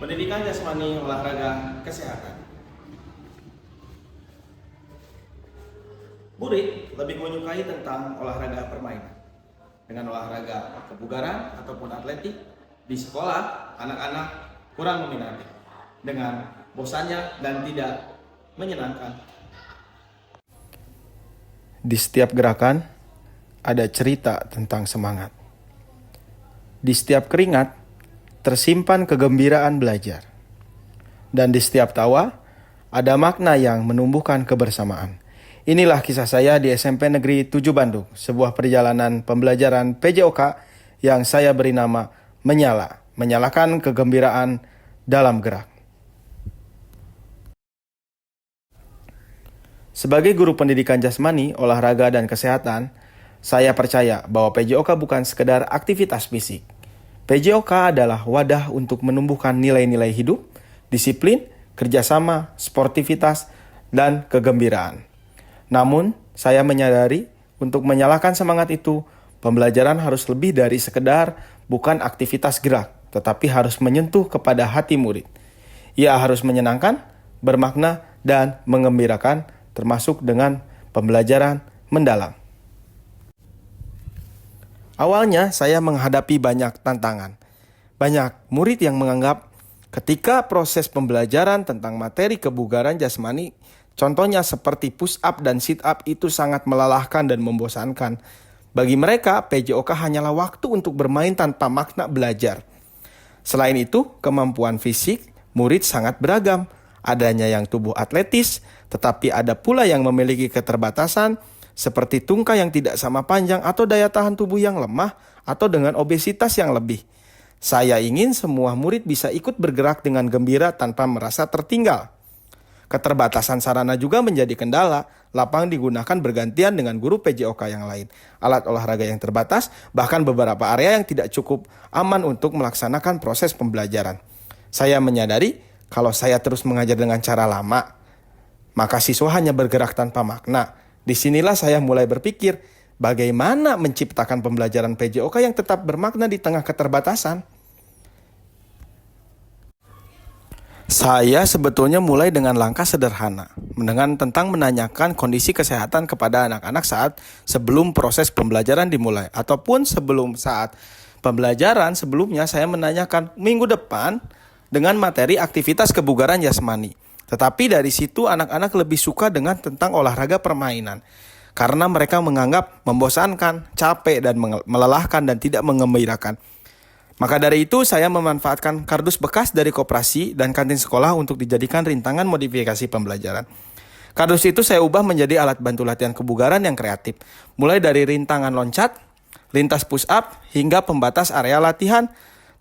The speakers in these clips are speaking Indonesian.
Pendidikan jasmani, olahraga, kesehatan. Murid lebih menyukai tentang olahraga permainan. Dengan olahraga kebugaran ataupun atletik, di sekolah anak-anak kurang meminati. Dengan bosannya dan tidak menyenangkan. Di setiap gerakan ada cerita tentang semangat. Di setiap keringat tersimpan kegembiraan belajar. Dan di setiap tawa ada makna yang menumbuhkan kebersamaan. Inilah kisah saya di SMP Negeri 7 Bandung, sebuah perjalanan pembelajaran PJOK yang saya beri nama Menyala, menyalakan kegembiraan dalam gerak. Sebagai guru pendidikan jasmani, olahraga, dan kesehatan, saya percaya bahwa PJOK bukan sekedar aktivitas fisik. PJOK adalah wadah untuk menumbuhkan nilai-nilai hidup, disiplin, kerjasama, sportivitas, dan kegembiraan. Namun, saya menyadari untuk menyalakan semangat itu, pembelajaran harus lebih dari sekedar bukan aktivitas gerak, tetapi harus menyentuh kepada hati murid. Ia harus menyenangkan, bermakna, dan mengembirakan, termasuk dengan pembelajaran mendalam. Awalnya saya menghadapi banyak tantangan. Banyak murid yang menganggap ketika proses pembelajaran tentang materi kebugaran jasmani, contohnya seperti push up dan sit up, itu sangat melelahkan dan membosankan. Bagi mereka, PJOK hanyalah waktu untuk bermain tanpa makna belajar. Selain itu, kemampuan fisik murid sangat beragam. Adanya yang tubuh atletis, tetapi ada pula yang memiliki keterbatasan, seperti tungkai yang tidak sama panjang atau daya tahan tubuh yang lemah atau dengan obesitas yang lebih. Saya ingin semua murid bisa ikut bergerak dengan gembira tanpa merasa tertinggal. Keterbatasan sarana juga menjadi kendala. Lapangan digunakan bergantian dengan guru PJOK yang lain. Alat olahraga yang terbatas, bahkan beberapa area yang tidak cukup aman untuk melaksanakan proses pembelajaran. Saya menyadari kalau saya terus mengajar dengan cara lama, maka siswa hanya bergerak tanpa makna. Disinilah saya mulai berpikir, bagaimana menciptakan pembelajaran PJOK yang tetap bermakna di tengah keterbatasan. Saya sebetulnya mulai dengan langkah sederhana, tentang menanyakan kondisi kesehatan kepada anak-anak saat sebelum proses pembelajaran dimulai. Ataupun saat pembelajaran sebelumnya saya menanyakan minggu depan dengan materi aktivitas kebugaran jasmani. Tetapi dari situ anak-anak lebih suka dengan tentang olahraga permainan. Karena mereka menganggap membosankan, capek, dan melelahkan dan tidak mengembirakan. Maka dari itu saya memanfaatkan kardus bekas dari koperasi dan kantin sekolah untuk dijadikan rintangan modifikasi pembelajaran. Kardus itu saya ubah menjadi alat bantu latihan kebugaran yang kreatif. Mulai dari rintangan loncat, lintas push up, hingga pembatas area latihan.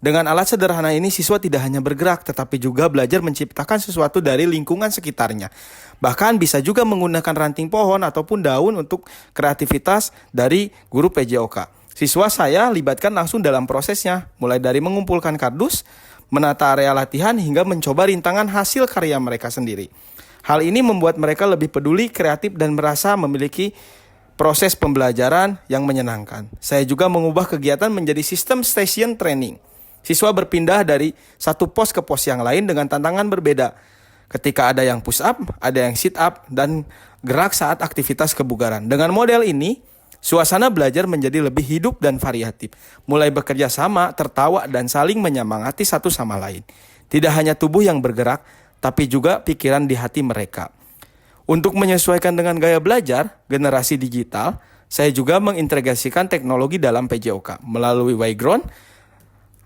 Dengan alat sederhana ini, siswa tidak hanya bergerak, tetapi juga belajar menciptakan sesuatu dari lingkungan sekitarnya. Bahkan bisa juga menggunakan ranting pohon ataupun daun untuk kreativitas dari guru PJOK. Siswa saya libatkan langsung dalam prosesnya, mulai dari mengumpulkan kardus, menata area latihan, hingga mencoba rintangan hasil karya mereka sendiri. Hal ini membuat mereka lebih peduli, kreatif, dan merasa memiliki proses pembelajaran yang menyenangkan. Saya juga mengubah kegiatan menjadi sistem station training. Siswa berpindah dari satu pos ke pos yang lain dengan tantangan berbeda. Ketika ada yang push up, ada yang sit up, dan gerak saat aktivitas kebugaran. Dengan model ini, suasana belajar menjadi lebih hidup dan variatif. Mulai bekerja sama, tertawa, dan saling menyemangati satu sama lain. Tidak hanya tubuh yang bergerak, tapi juga pikiran di hati mereka. Untuk menyesuaikan dengan gaya belajar generasi digital, saya juga mengintegrasikan teknologi dalam PJOK melalui Yground.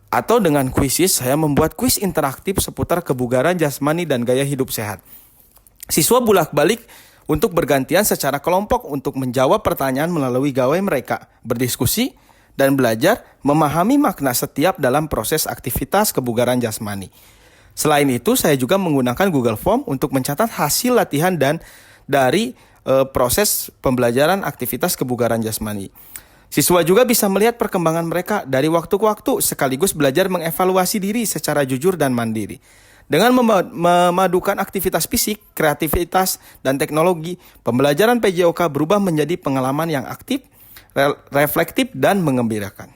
Atau dengan kuisis, saya membuat kuis interaktif seputar kebugaran jasmani dan gaya hidup sehat. Siswa bolak-balik untuk bergantian secara kelompok untuk menjawab pertanyaan melalui gawai mereka, berdiskusi, dan belajar memahami makna setiap dalam proses aktivitas kebugaran jasmani. Selain itu, saya juga menggunakan Google Form untuk mencatat hasil latihan dan dari proses pembelajaran aktivitas kebugaran jasmani. Siswa juga bisa melihat perkembangan mereka dari waktu ke waktu, sekaligus belajar mengevaluasi diri secara jujur dan mandiri. Dengan memadukan aktivitas fisik, kreativitas, dan teknologi, pembelajaran PJOK berubah menjadi pengalaman yang aktif, reflektif, dan mengembirakan.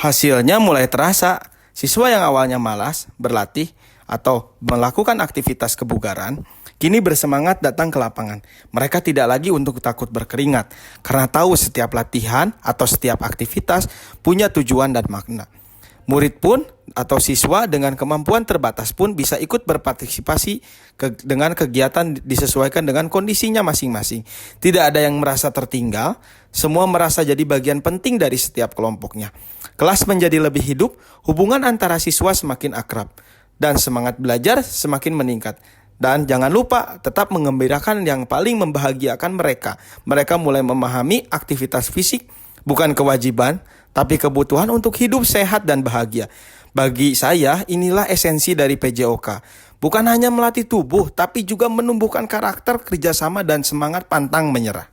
Hasilnya mulai terasa. Siswa yang awalnya malas berlatih atau melakukan aktivitas kebugaran, kini bersemangat datang ke lapangan. Mereka tidak lagi untuk takut berkeringat, karena tahu setiap latihan atau setiap aktivitas punya tujuan dan makna. Murid pun atau siswa dengan kemampuan terbatas pun bisa ikut berpartisipasi dengan kegiatan disesuaikan dengan kondisinya masing-masing. Tidak ada yang merasa tertinggal, semua merasa jadi bagian penting dari setiap kelompoknya. Kelas menjadi lebih hidup, hubungan antara siswa semakin akrab, dan semangat belajar semakin meningkat. Dan jangan lupa tetap menggembirakan yang paling membahagiakan mereka. Mereka mulai memahami aktivitas fisik bukan kewajiban, tapi kebutuhan untuk hidup sehat dan bahagia. Bagi saya, inilah esensi dari PJOK. Bukan hanya melatih tubuh, tapi juga menumbuhkan karakter, kerjasama, dan semangat pantang menyerah.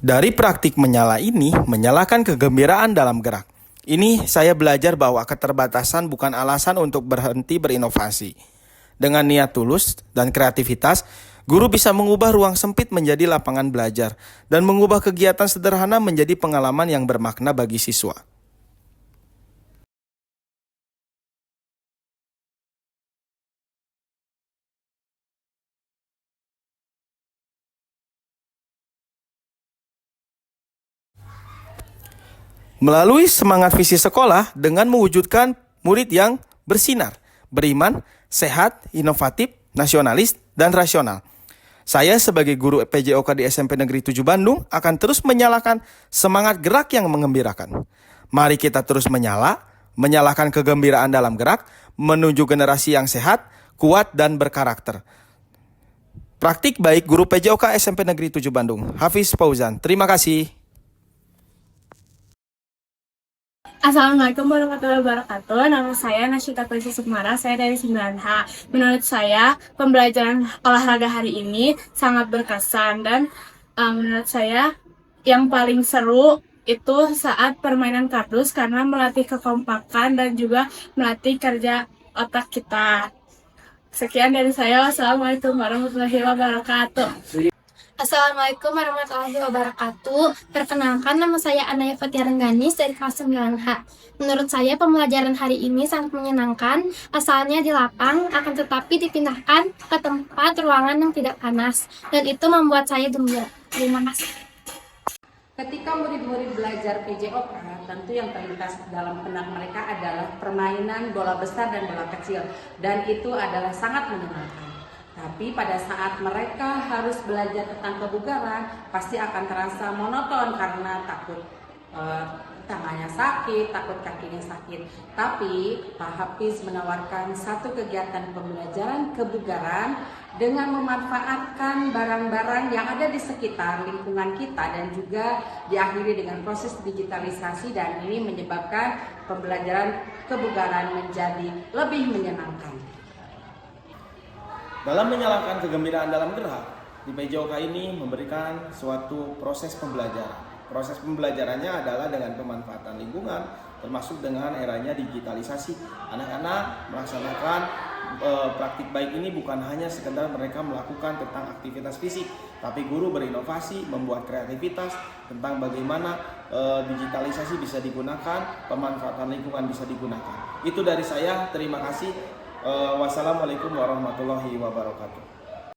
Dari praktik menyala ini, menyalakan kegembiraan dalam gerak. Ini saya belajar bahwa keterbatasan bukan alasan untuk berhenti berinovasi. Dengan niat tulus dan kreativitas, guru bisa mengubah ruang sempit menjadi lapangan belajar dan mengubah kegiatan sederhana menjadi pengalaman yang bermakna bagi siswa. Melalui semangat visi sekolah dengan mewujudkan murid yang bersinar, beriman, sehat, inovatif, nasionalis, dan rasional. Saya sebagai guru PJOK di SMP Negeri 7 Bandung akan terus menyalakan semangat gerak yang mengembirakan. Mari kita terus menyalakan kegembiraan dalam gerak, menuju generasi yang sehat, kuat, dan berkarakter. Praktik baik guru PJOK SMP Negeri 7 Bandung, Hafiz Fauzan. Terima kasih. Assalamualaikum warahmatullahi wabarakatuh. Nama saya Nasyita Kulisi Sukmara, saya dari 9H. Menurut saya, pembelajaran olahraga hari ini sangat berkesan dan menurut saya yang paling seru itu saat permainan kardus karena melatih kekompakan dan juga melatih kerja otak kita. Sekian dari saya. Wassalamualaikum warahmatullahi wabarakatuh. Assalamualaikum warahmatullahi wabarakatuh. Perkenalkan, nama saya Anaya Fatia Rengganis dari kelas 9H. Menurut saya pembelajaran hari ini sangat menyenangkan. Asalnya di lapang, akan tetapi dipindahkan ke tempat ruangan yang tidak panas. Dan itu membuat saya gembira. Terima kasih. Ketika murid-murid belajar PJOK, tentu yang terlintas dalam benak mereka adalah permainan bola besar dan bola kecil. Dan itu adalah sangat menyenangkan. Tapi pada saat mereka harus belajar tentang kebugaran, pasti akan terasa monoton karena takut tangannya sakit, takut kakinya sakit. Tapi Pak Hafiz menawarkan satu kegiatan pembelajaran kebugaran dengan memanfaatkan barang-barang yang ada di sekitar lingkungan kita dan juga diakhiri dengan proses digitalisasi, dan ini menyebabkan pembelajaran kebugaran menjadi lebih menyenangkan. Dalam menyalakan kegembiraan dalam gerak, di PJOK ini memberikan suatu proses pembelajaran. Proses pembelajarannya adalah dengan pemanfaatan lingkungan, termasuk dengan eranya digitalisasi. Anak-anak melaksanakan praktik baik ini bukan hanya sekedar mereka melakukan tentang aktivitas fisik, tapi guru berinovasi, membuat kreativitas tentang bagaimana digitalisasi bisa digunakan, pemanfaatan lingkungan bisa digunakan. Itu dari saya, terima kasih. Wassalamualaikum warahmatullahi wabarakatuh.